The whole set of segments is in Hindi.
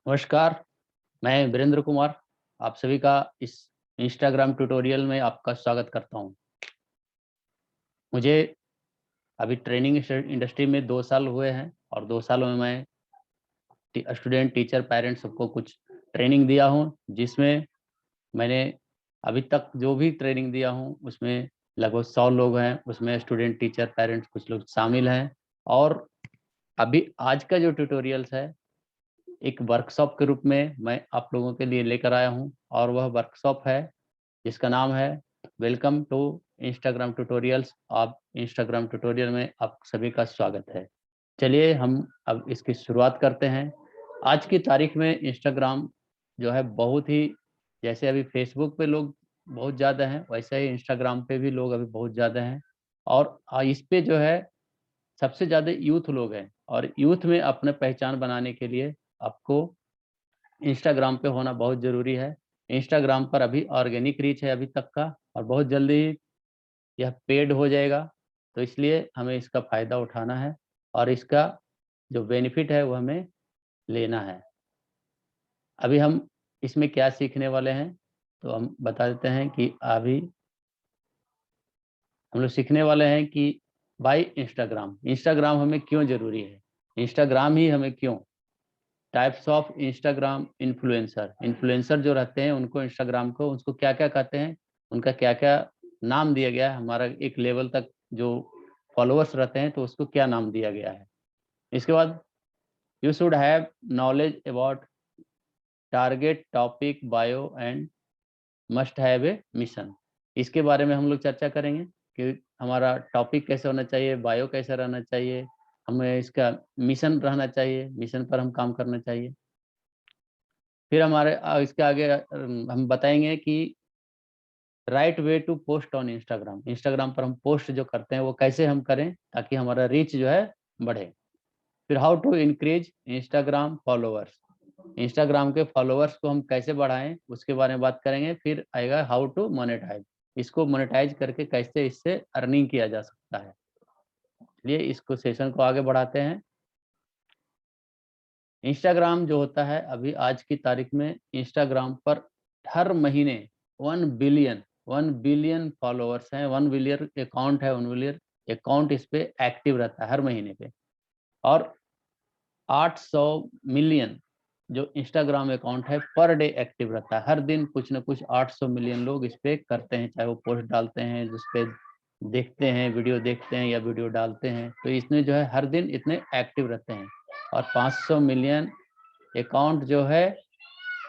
नमस्कार, मैं वीरेंद्र कुमार आप सभी का इस इंस्टाग्राम ट्यूटोरियल में आपका स्वागत करता हूं। मुझे अभी ट्रेनिंग इंडस्ट्री में 2 साल हुए हैं और 2 सालों में मैं स्टूडेंट, टीचर, पेरेंट्स सबको कुछ ट्रेनिंग दिया हूं, जिसमें मैंने अभी तक जो भी ट्रेनिंग दिया हूं उसमें लगभग 100 लोग हैं, उसमें स्टूडेंट, टीचर, पेरेंट्स कुछ लोग शामिल हैं। और अभी आज का जो ट्यूटोरियल्स है एक वर्कशॉप के रूप में मैं आप लोगों के लिए लेकर आया हूं, और वह वर्कशॉप है जिसका नाम है वेलकम टू इंस्टाग्राम ट्यूटोरियल्स। आप इंस्टाग्राम ट्यूटोरियल में आप सभी का स्वागत है। चलिए हम अब इसकी शुरुआत करते हैं। आज की तारीख में इंस्टाग्राम जो है बहुत ही, जैसे अभी फेसबुक पे लोग बहुत ज़्यादा हैं, वैसे ही इंस्टाग्राम पे भी लोग अभी बहुत ज़्यादा हैं। और इस पे जो है सबसे ज़्यादा यूथ लोग हैं, और यूथ में अपने पहचान बनाने के लिए आपको इंस्टाग्राम पे होना बहुत ज़रूरी है। इंस्टाग्राम पर अभी ऑर्गेनिक रीच है अभी तक का, और बहुत जल्दी यह पेड हो जाएगा। तो इसलिए हमें इसका फ़ायदा उठाना है, और इसका जो बेनिफिट है वो हमें लेना है। अभी हम इसमें क्या सीखने वाले हैं, तो हम बता देते हैं कि अभी हम लोग सीखने वाले हैं कि भाई इंस्टाग्राम हमें क्यों ज़रूरी है, इंस्टाग्राम ही हमें क्यों, types of Instagram influencer, influencer जो रहते हैं उनको, इंस्टाग्राम को, उसको क्या-क्या कहते हैं, उनका क्या-क्या नाम दिया गया है, हमारा एक लेवल तक जो फॉलोअर्स रहते हैं तो उसको क्या नाम दिया गया है। इसके बाद you should have knowledge about target topic bio and must have a mission. इसके बारे में हम लोग चर्चा करेंगे कि हमारा टॉपिक कैसे होना चाहिए, बायो कैसे रहना चाहिए, हमें इसका मिशन रहना चाहिए, मिशन पर हम काम करना चाहिए। फिर हमारे इसके आगे हम बताएँगे कि right way to post on Instagram. Instagram पर हम पोस्ट जो करते हैं वो कैसे हम करें ताकि हमारा रीच जो है बढ़े। फिर how to increase Instagram followers. Instagram के फॉलोअर्स को हम कैसे बढ़ाएँ उसके बारे में बात करेंगे। फिर आएगा हाउ टू मोनेटाइज। इसको मोनेटाइज करके कैसे इससे अर्निंग किया जा सकता है। चलिए इसको सेशन को आगे बढ़ाते हैं। इंस्टाग्राम जो होता है अभी आज की तारीख में इंस्टाग्राम पर हर महीने 1 बिलियन फॉलोअर्स हैं, 1 बिलियन अकाउंट है, 1 बिलियन अकाउंट इस पे एक्टिव रहता है हर महीने पे। और 800 मिलियन जो इंस्टाग्राम अकाउंट है पर डे एक्टिव रहता है। हर दिन कुछ न कुछ 800 मिलियन लोग इस पे करते हैं, चाहे वो पोस्ट डालते हैं, जिस पे देखते हैं, वीडियो देखते हैं या वीडियो डालते हैं। तो इसमें जो है हर दिन इतने एक्टिव रहते हैं, और 500 मिलियन अकाउंट जो है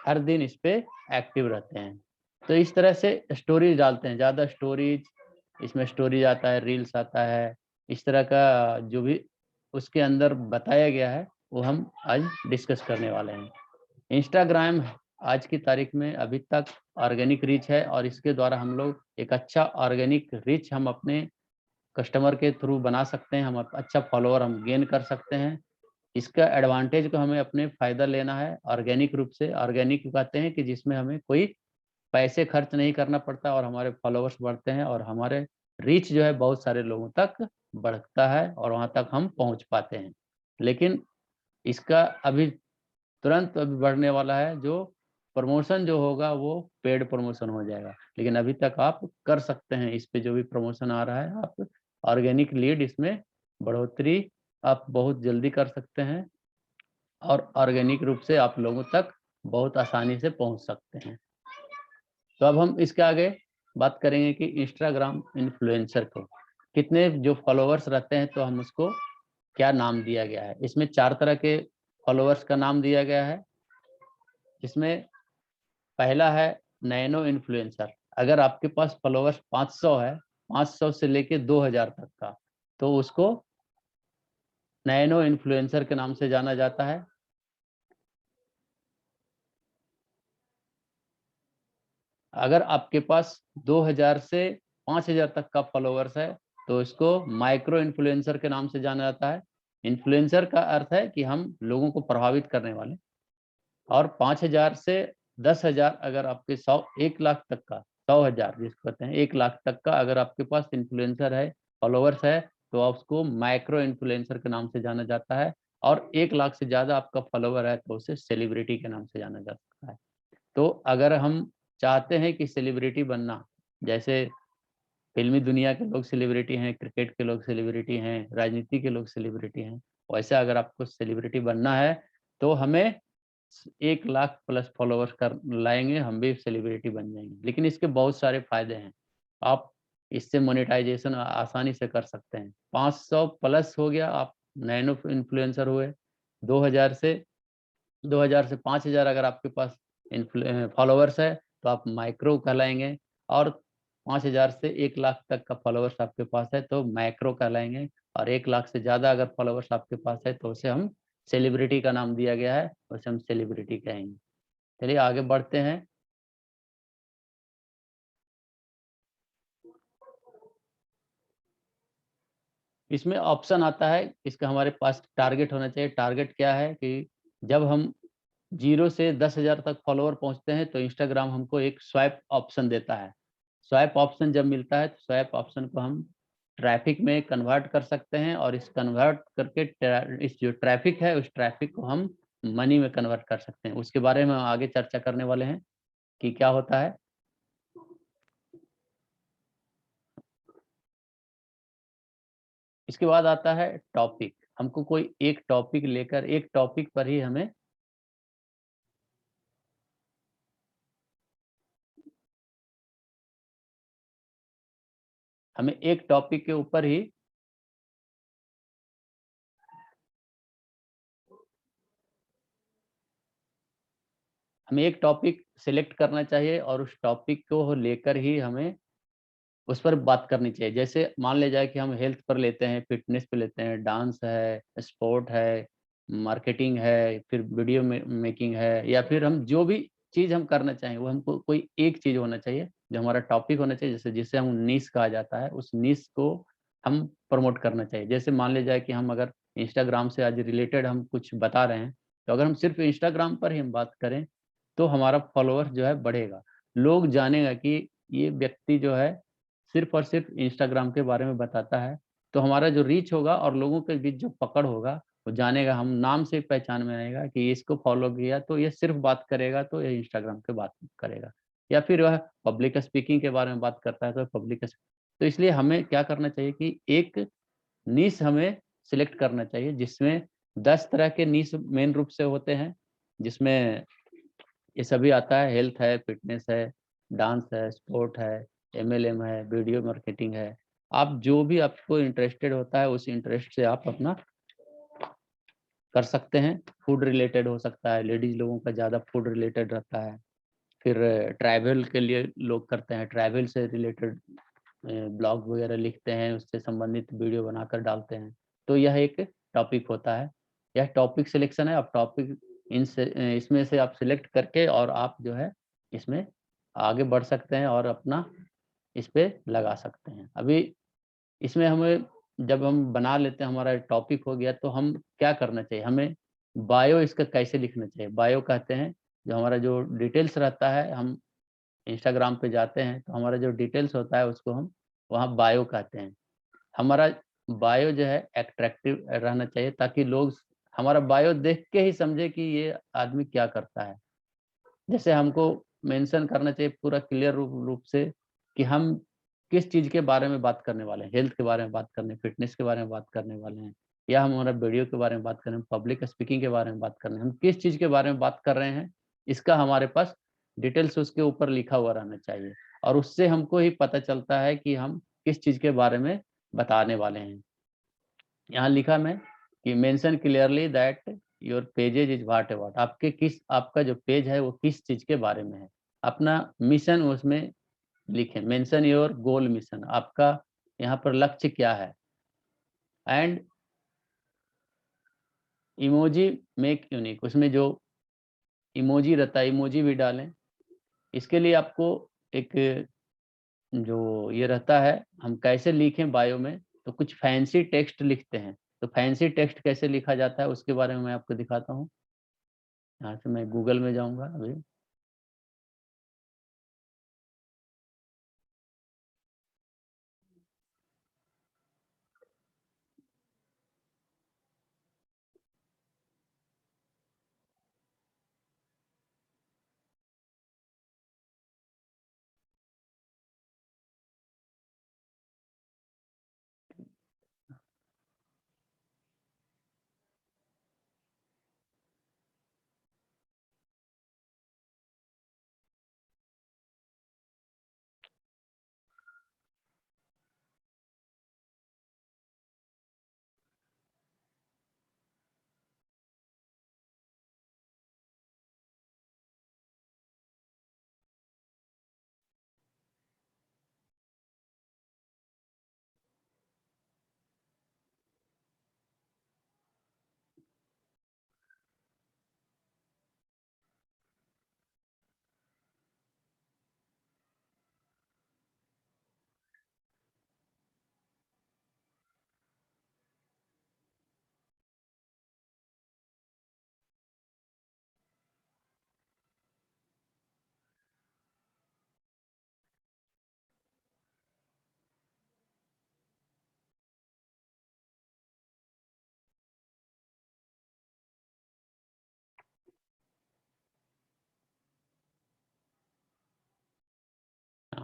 हर दिन इस पे एक्टिव रहते हैं। तो इस तरह से स्टोरीज डालते हैं, ज़्यादा स्टोरीज, इसमें स्टोरीज आता है, रील्स आता है, इस तरह का जो भी उसके अंदर बताया गया है वो हम आज डिस्कस करने वाले हैं। इंस्टाग्राम आज की तारीख में अभी तक ऑर्गेनिक रीच है, और इसके द्वारा हम लोग एक अच्छा ऑर्गेनिक रीच हम अपने कस्टमर के थ्रू बना सकते हैं, हम अच्छा फॉलोअर हम गेन कर सकते हैं। इसका एडवांटेज को हमें अपने फ़ायदा लेना है ऑर्गेनिक रूप से। ऑर्गेनिक कहते हैं कि जिसमें हमें कोई पैसे खर्च नहीं करना पड़ता, और हमारे फॉलोअर्स बढ़ते हैं, और हमारे रीच जो है बहुत सारे लोगों तक बढ़ता है, और वहाँ तक हम पहुँच पाते हैं। लेकिन इसका अभी तुरंत अभी बढ़ने वाला है, जो प्रमोशन जो होगा वो पेड प्रमोशन हो जाएगा। लेकिन अभी तक आप कर सकते हैं, इस पे जो भी प्रमोशन आ रहा है, आप ऑर्गेनिक लीड इसमें बढ़ोतरी आप बहुत जल्दी कर सकते हैं, और ऑर्गेनिक रूप से आप लोगों तक बहुत आसानी से पहुंच सकते हैं। तो अब हम इसके आगे बात करेंगे कि इंस्टाग्राम इन्फ्लुएंसर को कितने जो फॉलोअर्स रहते हैं, तो हम उसको क्या नाम दिया गया है। इसमें 4 तरह के फॉलोअर्स का नाम दिया गया है। इसमें पहला है नैनो इन्फ्लुएंसर। अगर आपके पास फॉलोअर्स 500 है, 500 से लेके 2000 तक का, तो उसको नैनो इन्फ्लुएंसर के नाम से जाना जाता है। अगर आपके पास 2000 से 5000 तक का फॉलोअर्स है, तो इसको माइक्रो इन्फ्लुएंसर के नाम से जाना जाता है। इन्फ्लुएंसर का अर्थ है कि हम लोगों को प्रभावित करने वाले। और 5000 से 10,000, अगर आपके 100 1 लाख तक का, 100,000 जिसको कहते हैं 1 लाख तक का अगर आपके पास इन्फ्लुएंसर है, फॉलोअर्स है, तो आप उसको माइक्रो इन्फ्लुएंसर के नाम से जाना जाता है। और 1 लाख से ज़्यादा आपका फॉलोवर है तो उसे सेलिब्रिटी के नाम से जाना जा सकता है। तो अगर हम चाहते हैं कि सेलिब्रिटी बनना, जैसे फ़िल्मी दुनिया के लोग सेलिब्रिटी हैं, क्रिकेट के लोग सेलिब्रिटी हैं, राजनीति के लोग सेलिब्रिटी हैं, वैसे अगर आपको सेलिब्रिटी बनना है तो हमें 1 लाख प्लस फॉलोवर्स कर लाएँगे, हम भी सेलिब्रिटी बन जाएँगे। लेकिन इसके बहुत सारे फ़ायदे हैं। आप इससे मोनेटाइज़ेशन आसानी से कर सकते हैं। 500 प्लस हो गया, आप नैनो इन्फ्लुएंसर हुए। 2000 से 2000 से 5000 अगर आपके पास फॉलोवर्स है, तो आप माइक्रो कहलाएँगे, और 5000 से 1 लाख तक का फॉलोवर्स आपके पास है, तो मैक्रो कहलाएँगे, और 1 लाख से ज़्यादा अगर फॉलोवर्स आपके पास है, तो उसे हम सेलिब्रिटी का नाम दिया गया है, उसे हम सेलिब्रिटी कहेंगे। चलिए आगे बढ़ते हैं। इसमें ऑप्शन आता है, इसका हमारे पास टारगेट होना चाहिए। टारगेट क्या है कि जब हम 0 से 10,000 तक फॉलोवर पहुँचते हैं, तो इंस्टाग्राम हमको एक स्वाइप ऑप्शन देता है। स्वाइप ऑप्शन जब मिलता है, तो स्वाइप ऑप्शन को हम ट्रैफ़िक में कन्वर्ट कर सकते हैं, और इस कन्वर्ट करके इस जो ट्रैफ़िक है, उस ट्रैफ़िक को हम मनी में कन्वर्ट कर सकते हैं। उसके बारे में हम आगे चर्चा करने वाले हैं कि क्या होता है। इसके बाद आता है टॉपिक। हमको कोई एक टॉपिक लेकर, एक टॉपिक पर ही हमें एक टॉपिक के ऊपर ही हमें एक टॉपिक सिलेक्ट करना चाहिए, और उस टॉपिक को लेकर ही हमें उस पर बात करनी चाहिए। जैसे मान लिया जाए कि हम हेल्थ पर लेते हैं, फिटनेस पे लेते हैं, डांस है, स्पोर्ट है, मार्केटिंग है, फिर वीडियो मेकिंग है, या फिर हम जो भी चीज़ हम करना चाहें, वो हमको कोई एक चीज़ होना चाहिए, जो हमारा टॉपिक होना चाहिए, जैसे जिसे हम निश कहा जाता है, उस निश को हम प्रमोट करना चाहिए। जैसे मान लिया जाए कि हम अगर इंस्टाग्राम से आज रिलेटेड हम कुछ बता रहे हैं, तो अगर हम सिर्फ़ इंस्टाग्राम पर ही हम बात करें, तो हमारा फॉलोवर्स जो है बढ़ेगा। लोग जानेगा कि ये व्यक्ति जो है सिर्फ़ और सिर्फ़ इंस्टाग्राम के बारे में बताता है, तो हमारा जो रीच होगा और लोगों के बीच जो पकड़ होगा, वो जानेगा, हम नाम से पहचान में आएगा कि इसको फ़ॉलो किया तो ये सिर्फ़ बात करेगा, तो ये इंस्टाग्राम पे बात करेगा। या फिर वह पब्लिक स्पीकिंग के बारे में बात करता है, तो पब्लिक स्प तो इसलिए हमें क्या करना चाहिए कि एक निश हमें सिलेक्ट करना चाहिए, जिसमें 10 तरह के निश मेन रूप से होते हैं, जिसमें ये सभी आता है, हेल्थ है, फिटनेस है, डांस है, स्पोर्ट है, एमएलएम है, वीडियो मार्केटिंग है। आप जो भी आपको इंटरेस्टेड होता है, उस इंटरेस्ट से आप अपना कर सकते हैं। फूड रिलेटेड हो सकता है, लेडीज़ लोगों का ज़्यादा फूड रिलेटेड रहता है। फिर ट्रैवल के लिए लोग करते हैं, ट्रैवल से रिलेटेड ब्लॉग वगैरह लिखते हैं, उससे संबंधित वीडियो बनाकर डालते हैं। तो यह एक टॉपिक होता है। यह टॉपिक सिलेक्शन है। अब टॉपिक इसमें से आप सिलेक्ट करके और आप जो है इसमें आगे बढ़ सकते हैं और अपना इस पे लगा सकते हैं। अभी इसमें हमें जब हम बना लेते हैं, हमारा टॉपिक हो गया, तो हम क्या करना चाहिए? हमें बायो इसका कैसे लिखना चाहिए? बायो कहते हैं, जो हमारा जो डिटेल्स रहता है, हम इंस्टाग्राम पे जाते हैं, तो हमारा जो डिटेल्स होता है उसको हम वहाँ बायो कहते हैं। हमारा बायो जो है अट्रैक्टिव रहना चाहिए, ताकि लोग हमारा बायो देख के ही समझे कि ये आदमी क्या करता है। जैसे हमको मेंशन करना चाहिए पूरा क्लियर रूप से कि हम किस चीज़ के बारे में बात करने वाले हैं। हेल्थ के बारे में बात करने, फिटनेस के बारे में बात करने वाले हैं, या हम हमारा वीडियो के बारे में बात कर रहे हैं, पब्लिक स्पीकिंग के बारे में बात कर रहे हैं। हम किस चीज़ के बारे में बात कर रहे हैं, इसका हमारे पास डिटेल्स उसके ऊपर लिखा हुआ रहना चाहिए, और उससे हमको ही पता चलता है कि हम किस चीज़ के बारे में बताने वाले हैं। यहाँ लिखा मैं कि mention clearly that your pages is what about, आपका जो पेज है वो किस चीज़ के बारे में है। अपना मिशन उसमें लिखें, मेंशन योर गोल मिशन, आपका यहाँ पर लक्ष्य क्या है। एंड इमोजी मेक यूनिक, उसमें जो इमोजी रहता है, इमोजी भी डालें। इसके लिए आपको एक जो ये रहता है, हम कैसे लिखें बायो में, तो कुछ फैंसी टेक्स्ट लिखते हैं। तो फैंसी टेक्स्ट कैसे लिखा जाता है उसके बारे में मैं आपको दिखाता हूँ। यहाँ से मैं गूगल में जाऊँगा अभी।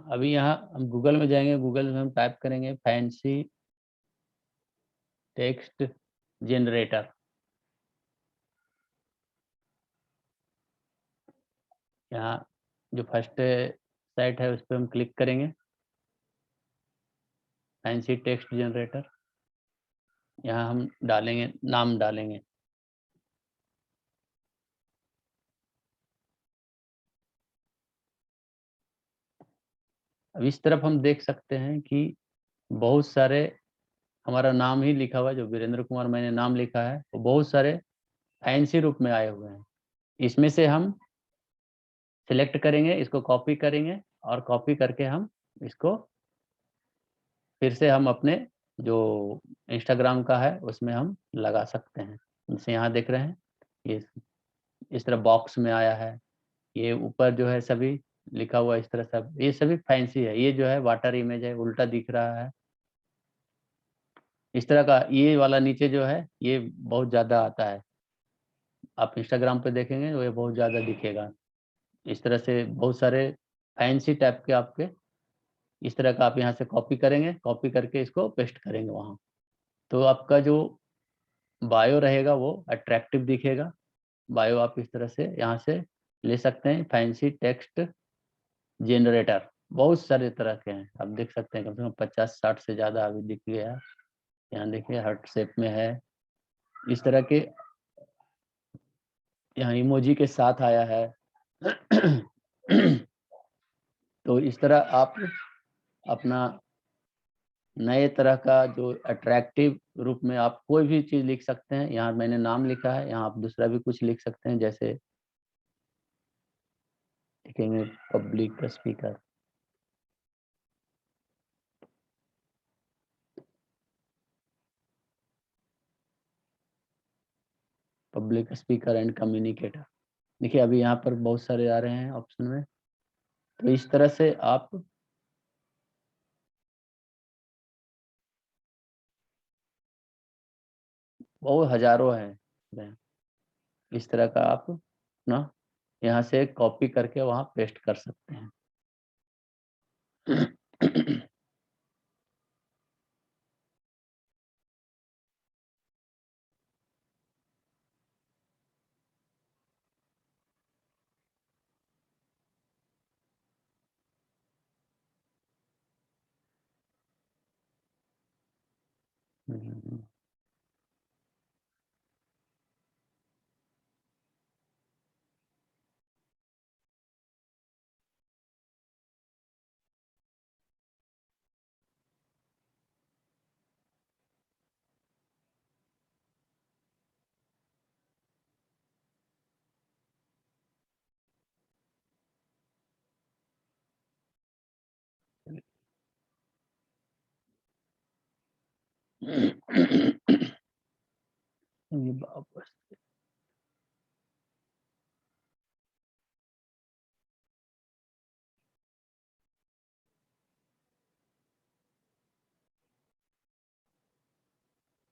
हाँ, अभी यहाँ हम गूगल में जाएंगे, गूगल में हम टाइप करेंगे फैंसी टेक्स्ट जनरेटर। यहाँ जो फर्स्ट साइट है उस पर हम क्लिक करेंगे, फैंसी टेक्स्ट जनरेटर। यहाँ हम डालेंगे, नाम डालेंगे। अब इस तरफ हम देख सकते हैं कि बहुत सारे, हमारा नाम ही लिखा हुआ है, जो वीरेंद्र कुमार मैंने नाम लिखा है, वो बहुत सारे फैंसी रूप में आए हुए हैं। इसमें से हम सिलेक्ट करेंगे, इसको कॉपी करेंगे और कॉपी करके हम इसको फिर से हम अपने जो इंस्टाग्राम का है उसमें हम लगा सकते हैं। जैसे यहाँ देख रहे हैं, ये इस तरह बॉक्स में आया है, ये ऊपर जो है सभी लिखा हुआ इस तरह सब, ये सभी फैंसी है। ये जो है वाटर इमेज है, उल्टा दिख रहा है इस तरह का। ये वाला नीचे जो है ये बहुत ज्यादा आता है, आप इंस्टाग्राम पे देखेंगे वो ये बहुत ज्यादा दिखेगा। इस तरह से बहुत सारे फैंसी टाइप के आपके इस तरह का आप यहाँ से कॉपी करेंगे, कॉपी करके इसको पेस्ट करेंगे वहाँ, तो आपका जो बायो रहेगा वो अट्रैक्टिव दिखेगा। बायो आप इस तरह से यहाँ से ले सकते हैं। फैंसी टेक्स्ट जनरेटर बहुत सारे तरह के हैं, आप देख सकते हैं, कम से कम 50-60 से ज़्यादा अभी दिख गया है। यहाँ देखिए हार्ट शेप में है, इस तरह के यहाँ इमोजी के साथ आया है। तो इस तरह आप अपना नए तरह का जो अट्रैक्टिव रूप में आप कोई भी चीज़ लिख सकते हैं। यहाँ मैंने नाम लिखा है, यहाँ आप दूसरा भी कुछ लिख सकते हैं, जैसे लिखेंगे public speaker. Public speaker and communicator, देखिए अभी यहाँ पर बहुत सारे आ रहे हैं ऑप्शन में। तो इस तरह से आप बहुत हजारों हैं, इस तरह का आप ना यहाँ से कॉपी करके वहाँ पेस्ट कर सकते हैं। ये वापस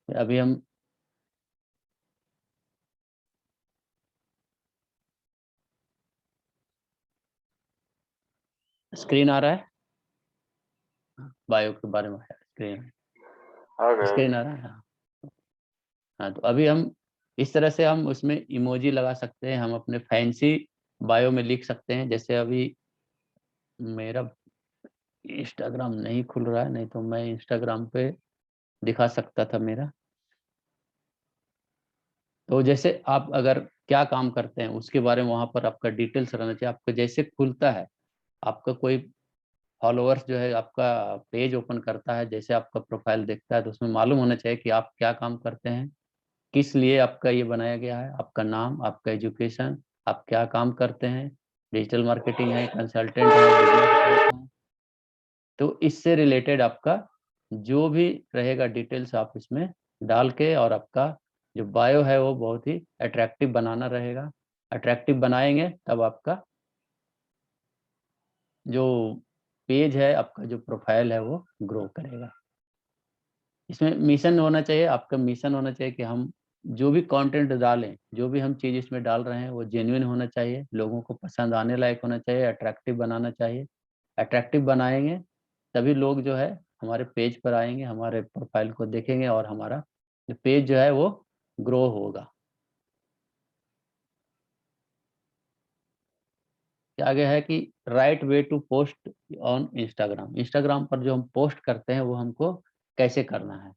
अभी हम स्क्रीन आ रहा है, बायो के बारे में है, स्क्रीन स्क्रीन आ रहा है। हाँ। हाँ, तो अभी हम इस तरह से हम उसमें इमोजी लगा सकते हैं, हम अपने फैंसी बायो में लिख सकते हैं। जैसे अभी मेरा इंस्टाग्राम नहीं खुल रहा है, नहीं तो मैं इंस्टाग्राम पे दिखा सकता था मेरा। तो जैसे आप अगर क्या काम करते हैं उसके बारे में वहाँ पर आपका डिटेल्स रहना चाहिए। आपका जैसे खुलता है, आपका कोई फॉलोअर्स जो है आपका पेज ओपन करता है, जैसे आपका प्रोफाइल देखता है, तो उसमें मालूम होना चाहिए कि आप क्या काम करते हैं, किस लिए आपका ये बनाया गया है, आपका नाम, आपका एजुकेशन, आप क्या काम करते हैं, डिजिटल मार्केटिंग है, कंसल्टेंट है, बिजनेस है। तो इससे रिलेटेड आपका जो भी रहेगा डिटेल्स आप इसमें डाल के, और आपका जो बायो है वो बहुत ही अट्रैक्टिव बनाना रहेगा। अट्रैक्टिव बनाएंगे तब आपका जो पेज है, आपका जो प्रोफाइल है वो ग्रो करेगा। इसमें मिशन होना चाहिए, आपका मिशन होना चाहिए कि हम जो भी कंटेंट डालें, जो भी हम चीज़ इसमें डाल रहे हैं वो जेन्युइन होना चाहिए, लोगों को पसंद आने लायक होना चाहिए, अट्रैक्टिव बनाना चाहिए। अट्रैक्टिव बनाएंगे तभी लोग जो है हमारे पेज पर आएंगे, हमारे प्रोफाइल को देखेंगे और हमारा जो पेज जो है वो ग्रो होगा। आगे है कि right way to post on Instagram. Instagram पर जो हम पोस्ट करते हैं वो हमको कैसे करना है।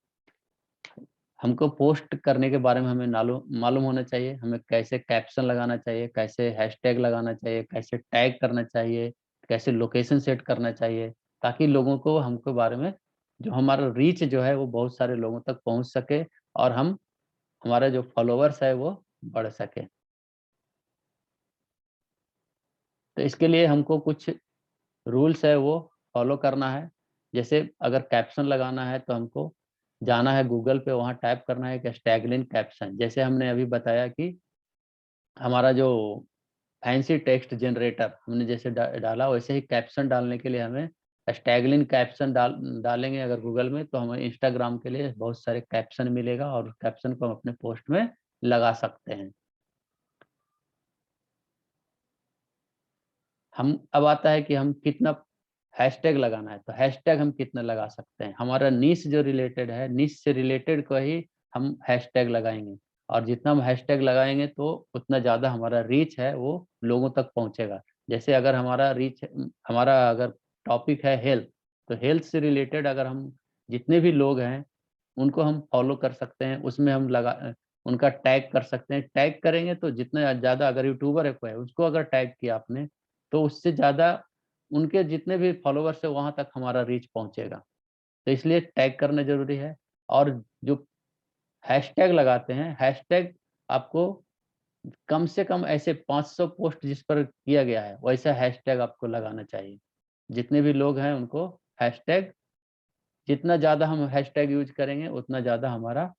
हमको पोस्ट करने के बारे में हमें मालूम होना चाहिए, हमें कैसे कैप्शन लगाना चाहिए, कैसे हैशटैग लगाना चाहिए, कैसे टैग करना चाहिए, कैसे लोकेशन सेट करना चाहिए, ताकि लोगों को हमके बारे में जो हमारा रीच जो है वो बहुत सारे लोगों तक पहुंच सके और हम हमारा जो फॉलोअर्स है वो बढ़ सके। तो इसके लिए हमको कुछ रूल्स है वो फॉलो करना है। जैसे अगर कैप्शन लगाना है तो हमको जाना है गूगल पे, वहाँ टाइप करना है कि स्टैगलिन कैप्शन। जैसे हमने अभी बताया कि हमारा जो फैंसी टेक्स्ट जनरेटर हमने जैसे डाला, वैसे ही कैप्शन डालने के लिए हमें स्टैगलिन कैप्शन डालेंगे अगर गूगल में, तो हमें इंस्टाग्राम के लिए बहुत सारे कैप्शन मिलेगा और कैप्शन को हम अपने पोस्ट में लगा सकते हैं। हम अब आता है कि हम कितना हैशटैग लगाना है। तो हैशटैग हम कितना लगा सकते हैं, हमारा नीश जो रिलेटेड है, नीश से रिलेटेड को ही हम हैशटैग लगाएंगे और जितना हम हैशटैग लगाएंगे तो उतना ज़्यादा हमारा रीच है वो लोगों तक पहुंचेगा। जैसे अगर हमारा रीच, हमारा अगर टॉपिक है हेल्थ, तो हेल्थ से रिलेटेड अगर हम जितने भी लोग हैं उनको हम फॉलो कर सकते हैं, उसमें हम लगा उनका टैग कर सकते हैं। टैग करेंगे तो जितना ज़्यादा, अगर यूट्यूबर है कोई, उसको अगर टैग किया आपने तो उससे ज़्यादा उनके जितने भी फॉलोवर्स है वहां तक हमारा रीच पहुंचेगा। तो इसलिए टैग करना जरूरी है। और जो हैशटैग लगाते हैं, हैशटैग आपको कम से कम ऐसे 500 पोस्ट जिस पर किया गया है वैसा हैशटैग आपको लगाना चाहिए। जितने भी लोग हैं उनको हैशटैग, जितना ज़्यादा हम हैशटैग यूज करेंगे उतना ज़्यादा हमारा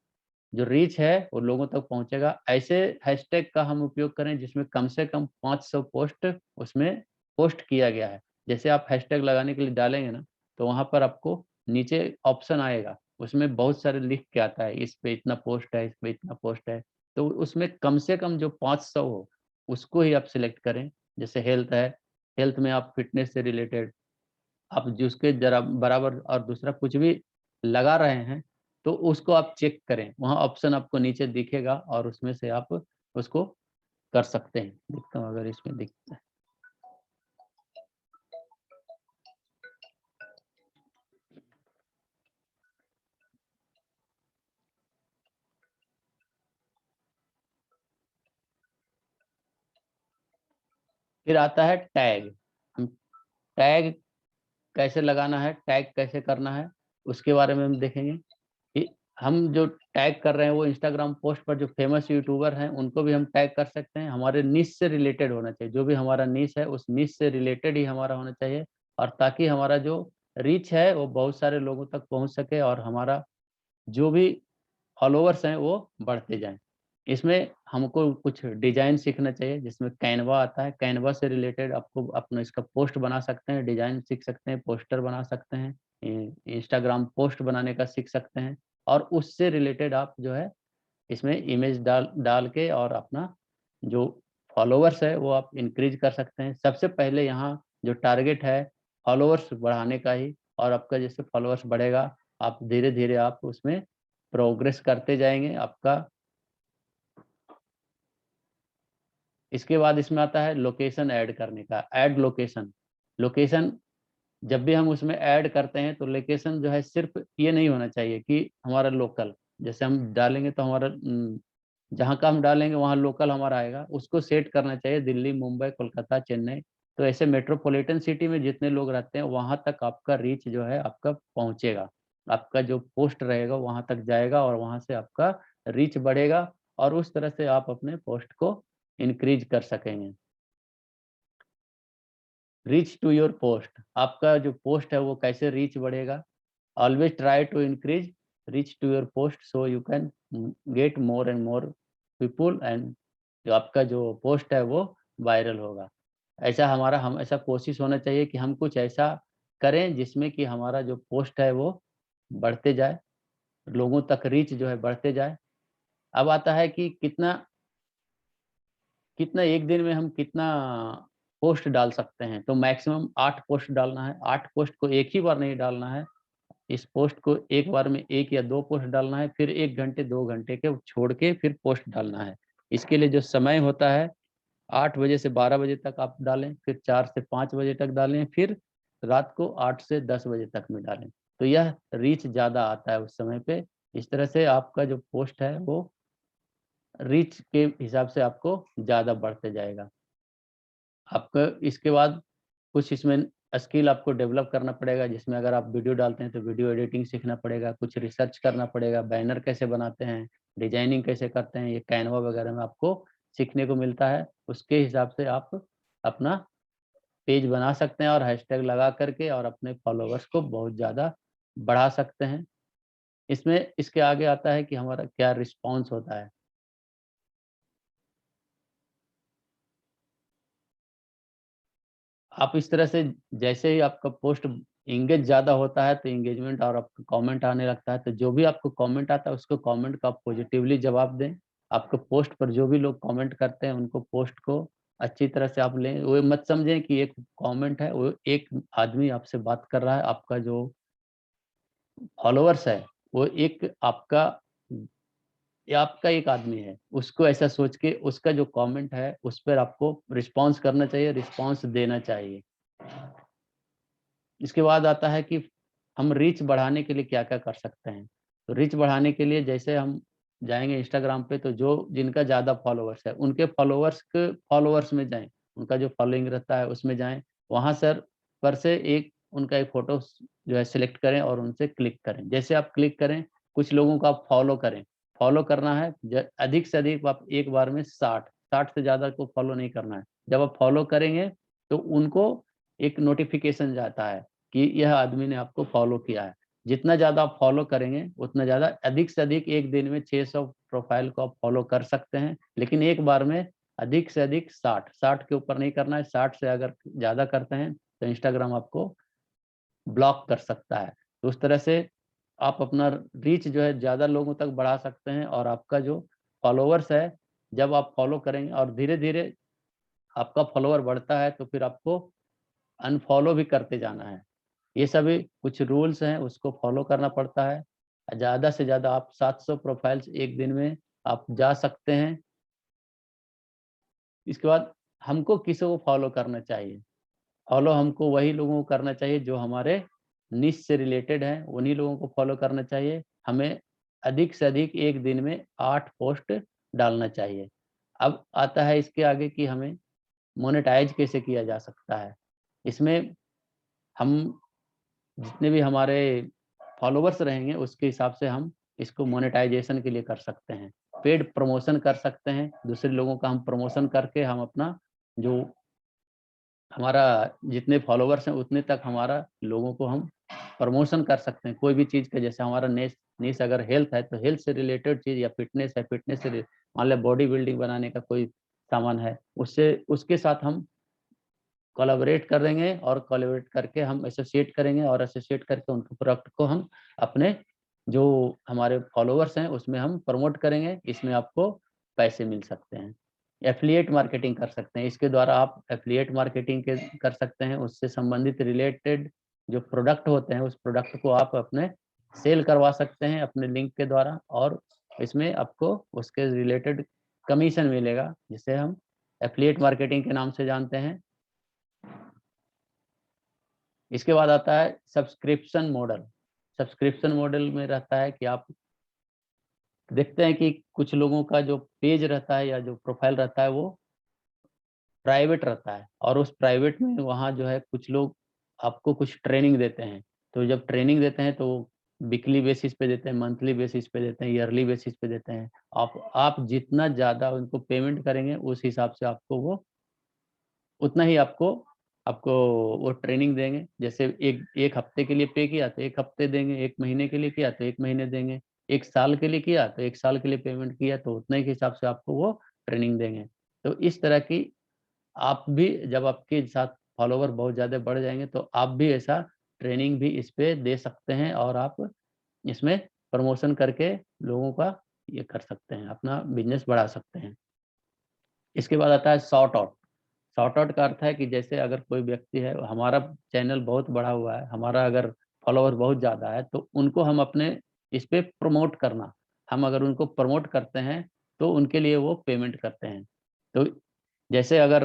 जो रीच है वो लोगों तक पहुंचेगा। ऐसे हैशटैग का हम उपयोग करें जिसमें कम से कम 500 पोस्ट उसमें पोस्ट किया गया है। जैसे आप हैशटैग लगाने के लिए डालेंगे ना, तो वहां पर आपको नीचे ऑप्शन आएगा, उसमें बहुत सारे लिख के आता है इस पे इतना पोस्ट है, इस पे इतना पोस्ट है। तो उसमें कम से कम जो 500 हो उसको ही आप सिलेक्ट करें। जैसे हेल्थ है, हेल्थ में आप फिटनेस से रिलेटेड आप जिसके जरा बराबर और दूसरा कुछ भी लगा रहे हैं तो उसको आप चेक करें, वहाँ ऑप्शन आपको नीचे दिखेगा और उसमें से आप उसको कर सकते हैं। दिखता हूँ अगर इसमें दिखता है। फिर आता है टैग। हम टैग कैसे लगाना है, टैग कैसे करना है, उसके बारे में हम देखेंगे कि हम जो टैग कर रहे हैं वो इंस्टाग्राम पोस्ट पर जो फेमस यूट्यूबर हैं उनको भी हम टैग कर सकते हैं। हमारे निश से रिलेटेड होना चाहिए, जो भी हमारा निश है उस निश से रिलेटेड ही हमारा होना चाहिए, और ताकि हमारा जो रीच है वो बहुत सारे लोगों तक पहुंच सके और हमारा जो भी फॉलोवर्स हैं वो बढ़ते जाएं। इसमें हमको कुछ डिजाइन सीखना चाहिए, जिसमें कैनवा आता है। कैनवा से रिलेटेड आपको अपना इसका पोस्ट बना सकते हैं, डिजाइन सीख सकते हैं, पोस्टर बना सकते हैं, इंस्टाग्राम पोस्ट बनाने का सीख सकते हैं। और उससे रिलेटेड आप जो है इसमें इमेज डाल डाल के और अपना जो फॉलोवर्स है वो आप इंक्रीज कर सकते हैं। सबसे पहले यहाँ जो टारगेट है फॉलोवर्स बढ़ाने का ही, और आपका जैसे फॉलोवर्स बढ़ेगा आप धीरे धीरे आप उसमें प्रोग्रेस करते जाएंगे आपका। इसके बाद इसमें आता है लोकेशन ऐड करने का, ऐड लोकेशन। लोकेशन जब भी हम उसमें ऐड करते हैं तो लोकेशन जो है सिर्फ ये नहीं होना चाहिए कि हमारा लोकल, जैसे हम डालेंगे तो हमारा जहाँ का हम डालेंगे वहाँ लोकल हमारा आएगा, उसको सेट करना चाहिए दिल्ली, मुंबई, कोलकाता, चेन्नई। तो ऐसे मेट्रोपॉलिटन सिटी में जितने लोग रहते हैं वहाँ तक आपका रीच जो है आपका पहुँचेगा, आपका जो पोस्ट रहेगा वहाँ तक जाएगा और वहाँ से आपका रीच बढ़ेगा और उस तरह से आप अपने पोस्ट को इंक्रीज कर सकेंगे। रीच टू योर पोस्ट, आपका जो पोस्ट है वो कैसे रीच बढ़ेगा। Always try to increase reach to your post so you can get more and more people and जो आपका जो पोस्ट है वो वायरल होगा। ऐसा हमारा हम ऐसा कोशिश होना चाहिए कि हम कुछ ऐसा करें जिसमें कि हमारा जो पोस्ट है वो बढ़ते जाए, लोगों तक रीच जो है बढ़ते जाए। अब आता है कि कितना कितना एक दिन में हम कितना पोस्ट डाल सकते हैं। तो मैक्सिमम 8 पोस्ट डालना है। 8 पोस्ट को एक ही बार नहीं डालना है। इस पोस्ट को एक बार में 1 या 2 पोस्ट डालना है, फिर 1 घंटे 2 घंटे के छोड़ के फिर पोस्ट डालना है। इसके लिए जो समय होता है 8 बजे से 12 बजे तक आप डालें, फिर 4 से 5 बजे तक डालें, फिर रात को 8 से 10 बजे तक में डालें। तो यह रीच ज़्यादा आता है उस समय पे। इस तरह से आपका जो पोस्ट है वो रीच के हिसाब से आपको ज़्यादा बढ़ते जाएगा। आपको इसके बाद कुछ इसमें स्किल आपको डेवलप करना पड़ेगा, जिसमें अगर आप वीडियो डालते हैं तो वीडियो एडिटिंग सीखना पड़ेगा, कुछ रिसर्च करना पड़ेगा, बैनर कैसे बनाते हैं, डिजाइनिंग कैसे करते हैं, ये कैनवा वगैरह में आपको सीखने को मिलता है। उसके हिसाब से आप अपना पेज बना सकते हैं और हैशटैग लगा करके और अपने फॉलोवर्स को बहुत ज़्यादा बढ़ा सकते हैं। इसमें इसके आगे आता है कि हमारा क्या रिस्पॉन्स होता है। आप इस तरह से जैसे ही आपका पोस्ट इंगेज ज़्यादा होता है तो इंगेजमेंट और आपको कमेंट आने लगता है, तो जो भी आपको कमेंट आता है उसको कमेंट का आप पॉजिटिवली जवाब दें। आपके पोस्ट पर जो भी लोग कमेंट करते हैं उनको पोस्ट को अच्छी तरह से आप लें। वो मत समझें कि एक कमेंट है, वो एक आदमी आपसे बात कर रहा है। आपका जो फॉलोअर्स है वो एक आपका ये आपका एक आदमी है, उसको ऐसा सोच के उसका जो कमेंट है उस पर आपको रिस्पॉन्स करना चाहिए, रिस्पॉन्स देना चाहिए। इसके बाद आता है कि हम रीच बढ़ाने के लिए क्या-क्या कर सकते हैं। तो रीच बढ़ाने के लिए जैसे हम जाएँगे इंस्टाग्राम पे, तो जो जिनका ज़्यादा फॉलोवर्स है, उनके फॉलोवर्स में जाएँ, उनका जो फॉलोइंग रहता है उसमें जाएँ। वहाँ सर पर से एक उनका एक फ़ोटो जो है सिलेक्ट करें और उनसे क्लिक करें। जैसे आप क्लिक करें, कुछ लोगों को आप फॉलो करें। फॉलो करना है अधिक से अधिक आप एक बार में 60 से ज़्यादा को फॉलो नहीं करना है। जब आप फॉलो करेंगे तो उनको एक नोटिफ़िकेशन जाता है कि यह आदमी ने आपको फॉलो किया है। जितना ज़्यादा आप फॉलो करेंगे, उतना ज़्यादा अधिक से अधिक एक दिन में 600 प्रोफ़ाइल को आप फॉलो कर सकते हैं। लेकिन एक बार में अधिक से अधिक 60 के ऊपर नहीं करना है। 60 से अगर ज़्यादा करते हैं, तो इंस्टाग्राम आपको ब्लॉक कर सकता है। तो उस तरह से आप अपना रीच जो है ज़्यादा लोगों तक बढ़ा सकते हैं और आपका जो फॉलोवर्स है, जब आप फॉलो करेंगे और धीरे-धीरे आपका फॉलोवर बढ़ता है, तो फिर आपको अनफॉलो भी करते जाना है। ये सभी कुछ रूल्स हैं, उसको फॉलो करना पड़ता है। ज़्यादा से ज़्यादा आप 700 प्रोफाइल्स एक दिन में आप जा सकते हैं। इसके बाद हमको किसको फॉलो करना चाहिए? फॉलो हमको वही लोगों को करना चाहिए जो हमारे निश से रिलेटेड हैं, उन्हीं लोगों को फॉलो करना चाहिए। हमें अधिक से अधिक एक दिन में 8 पोस्ट डालना चाहिए। अब आता है इसके आगे कि हमें मोनेटाइज़ कैसे किया जा सकता है। इसमें हम जितने भी हमारे फॉलोवर्स रहेंगे उसके हिसाब से हम इसको मोनेटाइजेशन के लिए कर सकते हैं। पेड प्रमोशन कर सकते हैं, दूसरे लोगों का हम प्रमोशन करके हम अपना जो हमारा जितने फॉलोवर्स हैं उतने तक हमारा लोगों को हम प्रमोशन कर सकते हैं। कोई भी चीज़ का जैसे हमारा निश अगर हेल्थ है तो हेल्थ से रिलेटेड चीज़ या फिटनेस है, फिटनेस से मान लें बॉडी बिल्डिंग बनाने का कोई सामान है, उससे उसके साथ हम कोलैबोरेट करेंगे और कोलैबोरेट करके हम एसोसिएट करेंगे और एसोसिएट करके उनके प्रोडक्ट को हम अपने जो हमारे फॉलोवर्स हैं उसमें हम प्रमोट करेंगे। इसमें आपको पैसे मिल सकते हैं। एफ़िलिएट मार्केटिंग कर सकते हैं। इसके द्वारा आप एफ़िलिएट मार्केटिंग के कर सकते हैं। उससे संबंधित रिलेटेड जो प्रोडक्ट होते हैं उस प्रोडक्ट को आप अपने सेल करवा सकते हैं अपने लिंक के द्वारा और इसमें आपको उसके रिलेटेड कमीशन मिलेगा, जिसे हम एफ़िलिएट मार्केटिंग के नाम से जानते हैं। इसके बाद आता है सब्सक्रिप्शन मॉडल। सब्सक्रिप्शन मॉडल में रहता है कि आप देखते हैं कि कुछ लोगों का जो पेज रहता है या जो प्रोफाइल रहता है वो प्राइवेट रहता है और उस प्राइवेट में वहाँ जो है कुछ लोग आपको कुछ ट्रेनिंग देते हैं। तो जब ट्रेनिंग देते हैं तो वीकली बेसिस पे देते हैं, मंथली बेसिस पे देते हैं, ईयरली बेसिस पे देते हैं। आप जितना ज़्यादा उनको पेमेंट करेंगे उस हिसाब से आपको वो उतना ही आपको आपको वो ट्रेनिंग देंगे। जैसे एक 1 हफ्ते के लिए पे किया तो 1 हफ्ते देंगे, 1 महीने के लिए किया तो 1 महीने देंगे, 1 साल के लिए किया तो 1 साल के लिए पेमेंट किया तो उतने के हिसाब से आपको वो ट्रेनिंग देंगे। तो इस तरह की आप भी जब आपके साथ फॉलोवर बहुत ज़्यादा बढ़ जाएँगे तो आप भी ऐसा ट्रेनिंग भी इस पे दे सकते हैं और आप इसमें प्रमोशन करके लोगों का ये कर सकते हैं, अपना बिज़नेस बढ़ा सकते हैं। इसके बाद आता है शॉर्ट आउट। शॉर्ट आउट का अर्थ है कि जैसे अगर कोई व्यक्ति है, हमारा चैनल बहुत बड़ा हुआ है, हमारा अगर फॉलोअर बहुत ज़्यादा है, तो उनको हम अपने इस पे प्रमोट करना, हम अगर उनको प्रमोट करते हैं तो उनके लिए वो पेमेंट करते हैं। तो जैसे अगर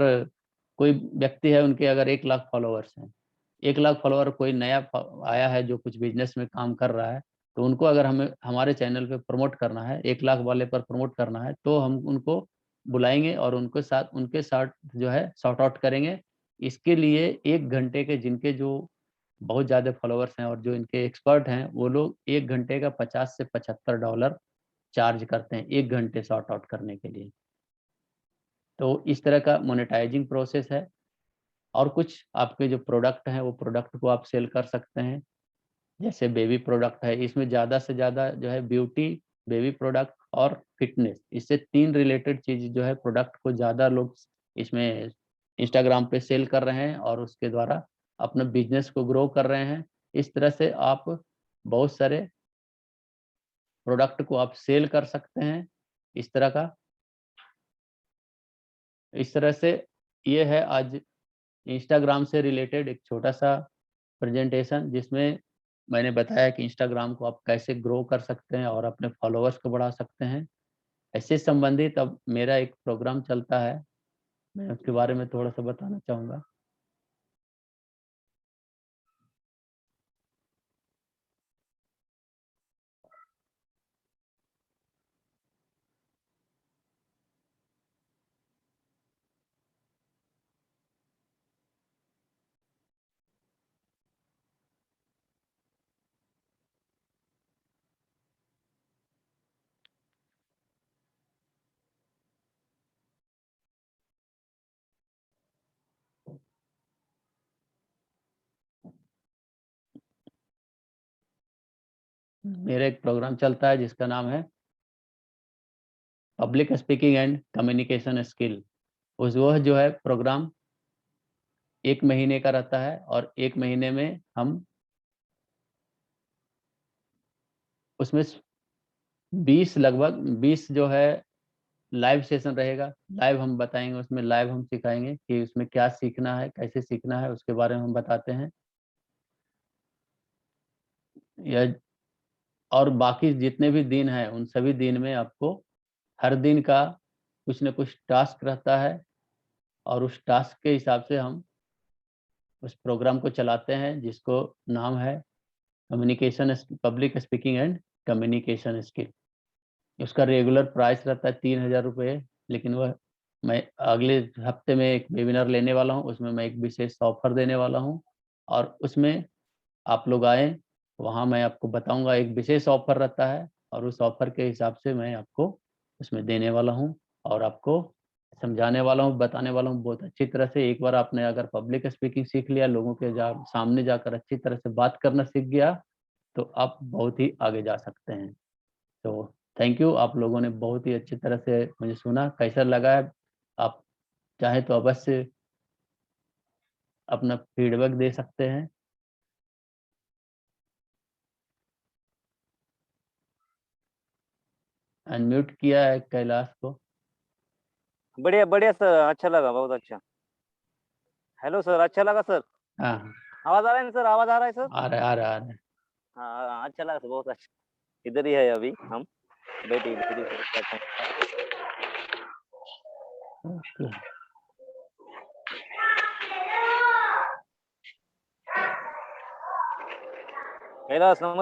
कोई व्यक्ति है, उनके अगर 1 लाख फॉलोअर्स हैं, 1 लाख फॉलोअर कोई नया आया है जो कुछ बिजनेस में काम कर रहा है, तो उनको अगर हमें हमारे चैनल पे प्रमोट करना है, 1 लाख वाले पर प्रमोट करना है, तो हम उनको बुलाएंगे और उनके साथ जो है सॉर्ट आउट करेंगे। इसके लिए 1 घंटे के, जिनके जो बहुत ज़्यादा फॉलोअर्स हैं और जो इनके एक्सपर्ट हैं, वो लोग 1 घंटे का $50 से $75 चार्ज करते हैं, 1 घंटे सॉर्ट आउट करने के लिए। तो इस तरह का मोनेटाइजिंग प्रोसेस है। और कुछ आपके जो प्रोडक्ट हैं, वो प्रोडक्ट को आप सेल कर सकते हैं। जैसे बेबी प्रोडक्ट है, इसमें ज़्यादा से ज़्यादा जो है ब्यूटी, बेबी प्रोडक्ट और फिटनेस, इससे 3 रिलेटेड चीज़ जो है प्रोडक्ट को ज़्यादा लोग इसमें इंस्टाग्राम पे सेल कर रहे हैं और उसके द्वारा अपने बिजनेस को ग्रो कर रहे हैं। इस तरह से आप बहुत सारे प्रोडक्ट को आप सेल कर सकते हैं। इस तरह का, इस तरह से ये है आज इंस्टाग्राम से रिलेटेड एक छोटा सा प्रेजेंटेशन, जिसमें मैंने बताया कि इंस्टाग्राम को आप कैसे ग्रो कर सकते हैं और अपने फॉलोअर्स को बढ़ा सकते हैं। ऐसे संबंधित अब मेरा एक प्रोग्राम चलता है, मैं उसके बारे में थोड़ा सा बताना चाहूँगा। मेरा एक प्रोग्राम चलता है जिसका नाम है public speaking and communication skill. उस वह जो है प्रोग्राम 1 महीने का रहता है और 1 महीने में हम उसमें 20 जो है लाइव सेशन रहेगा। लाइव हम बताएंगे, उसमें लाइव हम सिखाएंगे कि उसमें क्या सीखना है, कैसे सीखना है, उसके बारे में हम बताते हैं। यह और बाकी जितने भी दिन हैं, उन सभी दिन में आपको हर दिन का कुछ न कुछ टास्क रहता है और उस टास्क के हिसाब से हम उस प्रोग्राम को चलाते हैं, जिसको नाम है communication public speaking and communication skill. उसका रेगुलर प्राइस रहता है 3,000 रुपये, लेकिन वह मैं अगले हफ्ते में एक वेबिनार लेने वाला हूँ, उसमें मैं एक विशेष ऑफर देने वाला हूँ और उसमें आप लोग आएँ, वहाँ मैं आपको बताऊँगा। एक विशेष ऑफर रहता है और उस ऑफर के हिसाब से मैं आपको उसमें देने वाला हूँ और आपको समझाने वाला हूँ, बताने वाला हूँ बहुत अच्छी तरह से। एक बार आपने अगर पब्लिक स्पीकिंग सीख लिया, लोगों के सामने जाकर अच्छी तरह से बात करना सीख गया, तो आप बहुत ही आगे जा सकते हैं। तो थैंक यू, आप लोगों ने बहुत ही अच्छी तरह से मुझे सुना। कैसा लगा है? आप चाहे तो अवश्य अपना फीडबैक दे सकते हैं। अनम्यूट किया है कैलाश को। बढ़िया बढ़िया सर, अच्छा लगा, बहुत अच्छा। हेलो सर, अच्छा लगा सर। हाँ हाँ, आवाज आ रहा है ना सर? आवाज आ रहा है सर? आ रहा है आ रहा है आ रहा है। हाँ हाँ, अच्छा लगा सर, बहुत अच्छा। इधर ही है अभी हम, बैठे इधर ही प्लेटफॉर्म। ओके। कैलाश नमस्ते।